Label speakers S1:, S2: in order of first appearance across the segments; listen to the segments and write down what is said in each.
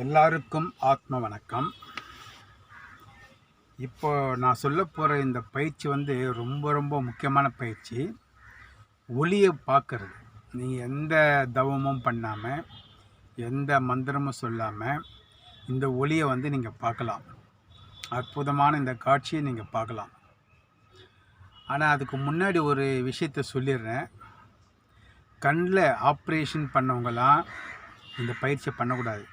S1: எல்லாருக்கும் ஆத்ம வணக்கம். இப்போ நான் சொல்ல போகிற இந்த பயிற்சி ரொம்ப ரொம்ப முக்கியமான பயிற்சி. ஒளியை பார்க்கறது. நீங்கள் எந்த தவமும் பண்ணாமல், எந்த மந்திரமும் சொல்லாமல் இந்த ஒளியை நீங்கள் பார்க்கலாம். அற்புதமான இந்த காட்சியை நீங்கள் பார்க்கலாம். ஆனால் அதுக்கு முன்னாடி ஒரு விஷயத்தை சொல்லிடுறேன். கண்ணில் ஆப்ரேஷன் பண்ணவங்களாம் இந்த பயிற்சியை பண்ணக்கூடாது.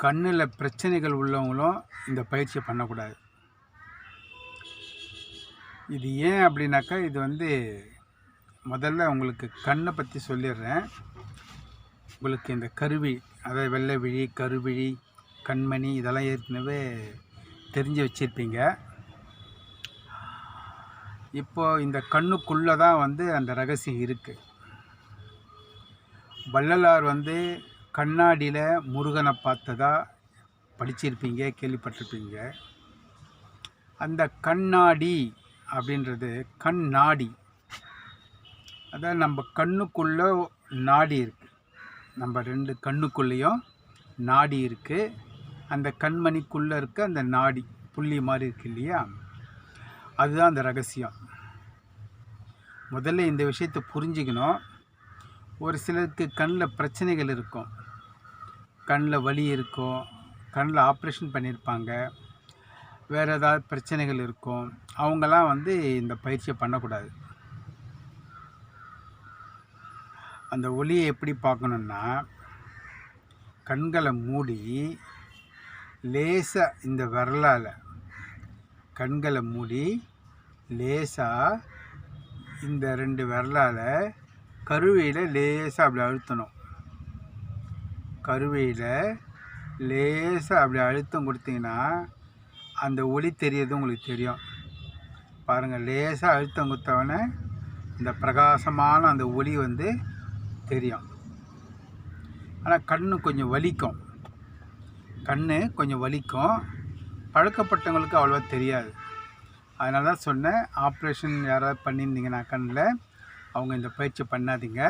S1: கண்ணில் பிரச்சனைகள் உள்ளவங்களும் இந்த பயிற்சியை பண்ணக்கூடாது. இது ஏன் அப்படின்னாக்கா, இது முதல்ல உங்களுக்கு கண்ணை பற்றி சொல்லிடுறேன். உங்களுக்கு இந்த கருவிழி, அதாவது வெள்ளை விழி, கருவிழி, கண்மணி இதெல்லாம் ஏற்கனவே தெரிஞ்சு வச்சுருப்பீங்க. இப்போது இந்த கண்ணுக்குள்ளே தான் அந்த ரகசியம் இருக்குது. வள்ளலார் கண்ணாடியில் முருகனை பார்த்ததா படிச்சிருப்பீங்க, கேள்விப்பட்டிருப்பீங்க. அந்த கண்ணாடி அப்படின்றது கண்ணாடி, அதாவது நம்ம கண்ணுக்குள்ளே நாடி இருக்குது. நம்ம ரெண்டு கண்ணுக்குள்ளேயும் நாடி இருக்குது. அந்த கண்மணிக்குள்ளே இருக்க அந்த நாடி புள்ளி மாதிரி இருக்கு இல்லையா, அதுதான் அந்த ரகசியம். முதல்ல இந்த விஷயத்தை புரிஞ்சுக்கணும். ஒரு சிலருக்கு கண்ணில் பிரச்சனைகள் இருக்கும், கண்ணில் வலி இருக்கும், கண்ணில் ஆப்ரேஷன் பண்ணியிருப்பாங்க, வேறு ஏதாவது பிரச்சனைகள் இருக்கும். அவங்களாம் இந்த பயிற்சியை பண்ணக்கூடாது. அந்த ஒளியை எப்படி பார்க்கணுன்னா, கண்களை மூடி லேசாக இந்த விரலால் கண்களை மூடி லேசாக இந்த ரெண்டு விரலால் கருவியில் லேசாக அப்படி அழுத்தணும். கருவியில் லேசாக அப்படி அழுத்தம் கொடுத்தீங்கன்னா அந்த ஒளி தெரியறது உங்களுக்கு தெரியும். பாருங்கள், லேசாக அழுத்தம் கொடுத்தவொடனே இந்த பிரகாசமான அந்த ஒளி தெரியும். ஆனால் கண்ணு கொஞ்சம் வலிக்கும். பழக்கப்பட்டவங்களுக்கு அவ்வளோவா தெரியாது. அதனால தான் சொன்னேன், ஆப்ரேஷன் யாராவது பண்ணியிருந்தீங்கன்னா கண்ணில், அவங்க இந்த பயிற்சி பண்ணாதீங்க.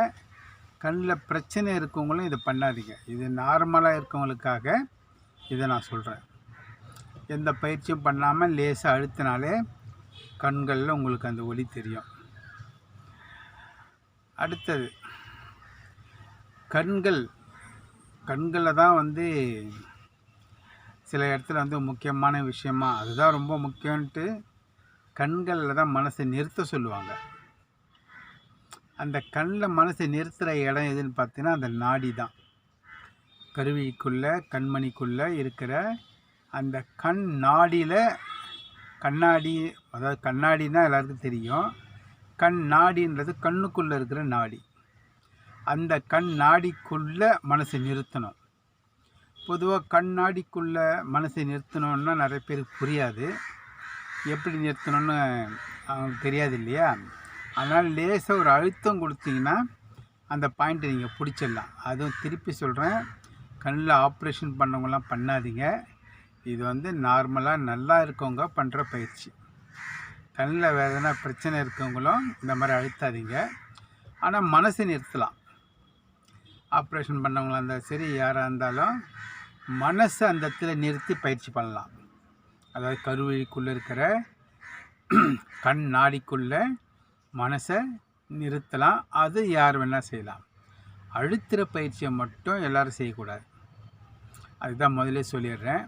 S1: கண்ணில் பிரச்சனை இருக்கவங்களும் இதை பண்ணாதீங்க. இது நார்மலாக இருக்கவங்களுக்காக இதை நான் சொல்கிறேன். எந்த பயிற்சியும் பண்ணாமல் லேசாக அழுத்தினாலே கண்களில் உங்களுக்கு அந்த ஒளி தெரியும். அடுத்தது கண்களில் தான் சில இடத்துல முக்கியமான விஷயமா, அதுதான் ரொம்ப முக்கியம்ன்ட்டு கண்களில் தான் மனசை நிறுத்த சொல்லுவாங்க. அந்த கண்ணில் மனசை நிறுத்துகிற இடம் எதுன்னு பார்த்தீங்கன்னா அந்த நாடி தான். கருவிக்குள்ளே கண்மணிக்குள்ளே இருக்கிற அந்த கண் நாடியில், கண்ணாடி, அதாவது கண்ணாடினா எல்லாருக்கும் தெரியும். கண் நாடின்றது கண்ணுக்குள்ளே இருக்கிற நாடி. அந்த கண் நாடிக்குள்ளே மனசை நிறுத்தணும். பொதுவாக கண்ணாடிக்குள்ளே மனசை நிறுத்தணுன்னா நிறைய பேருக்கு புரியாது. எப்படி நிறுத்தணும்னு அவங்களுக்கு தெரியாது இல்லையா. அதனால் லேசாக ஒரு அழுத்தம் கொடுத்தீங்கன்னா அந்த பாயிண்ட்டை நீங்கள் பிடிச்சிடலாம். அதுவும் திருப்பி சொல்கிறேன், கண்ணில் ஆப்ரேஷன் பண்ணவங்களாம் பண்ணாதீங்க. இது நார்மலாக நல்லா இருக்கவங்க பண்ணுற பயிற்சி. கண்ணில் வேறு எதனா பிரச்சனை இருக்கவங்களும் இந்த மாதிரி அழுத்தாதீங்க. ஆனால் மனசை நிறுத்தலாம். ஆப்ரேஷன் பண்ணவங்களாக இருந்தாலும் சரி, யாராக இருந்தாலும் மனசை அந்த இடத்துல நிறுத்தி பயிற்சி பண்ணலாம். அதாவது கருவிழிக்குள்ளே இருக்கிற கண் நாடிக்குள்ளே மனசை நிறுத்தலாம். அது யார் வேணால் செய்யலாம். அழுத்துகிற பயிற்சியை மட்டும் எல்லோரும் செய்யக்கூடாது. அதுதான் முதலே சொல்லிடுறேன்.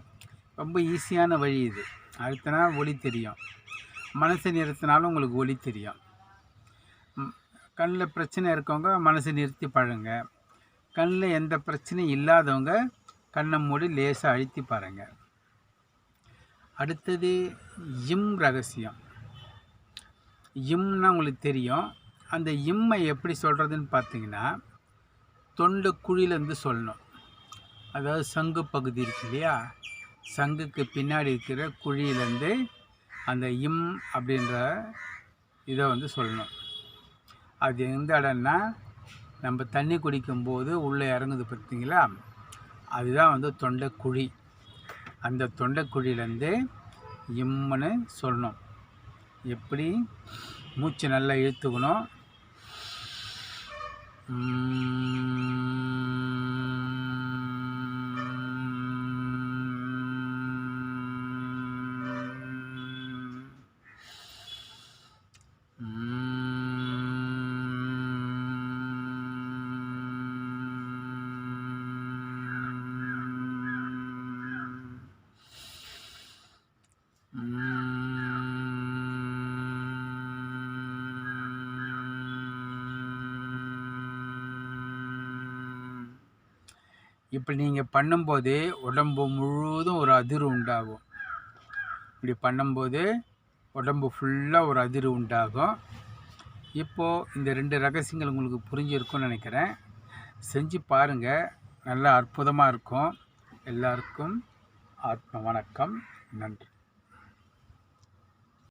S1: ரொம்ப ஈஸியான வழி இது. அழுத்தினா ஒளி தெரியும், மனசை நிறுத்தினாலும் உங்களுக்கு ஒளி தெரியும். கண்ணில் பிரச்சனை இருக்கவங்க மனசை நிறுத்தி பழங்க. கண்ணில் எந்த பிரச்சனையும் இல்லாதவங்க கண்ணை மூடி லேசாக அழுத்தி பாருங்கள். அடுத்தது இம் ரகசியம். இம்னா உங்களுக்கு தெரியும். அந்த இம்மை எப்படி சொல்கிறதுன்னு பார்த்தீங்கன்னா, தொண்டை குழியிலேருந்து சொல்லணும். அதாவது சங்கு பகுதி இருக்கு இல்லையா, சங்குக்கு பின்னாடி இருக்கிற குழியிலேருந்து அந்த இம் அப்படின்ற இதை சொல்லணும். அது எந்த இடம்னா, நம்ம தண்ணி குடிக்கும்போது உள்ளே இறங்குது பார்த்தீங்களா, அதுதான் தொண்டை குழி. அந்த தொண்டை குழியிலேருந்து இம்முன்னு சொல்லணும். எப்படி? மூச்சு நல்லா இழுத்துக்கணும். இப்படி நீங்கள் பண்ணும்போதே உடம்பு முழுவதும் ஒரு அதிர்வு உண்டாகும். இப்படி பண்ணும்போது உடம்பு ஃபுல்லாக ஒரு அதிர்வு உண்டாகும். இப்போது இந்த 2 ரகசியங்கள் உங்களுக்கு புரிஞ்சிருக்கும்னு நினைக்கிறேன். செஞ்சு பாருங்கள், நல்லா அற்புதமாக இருக்கும். எல்லாருக்கும் ஆத்ம வணக்கம். நன்றி.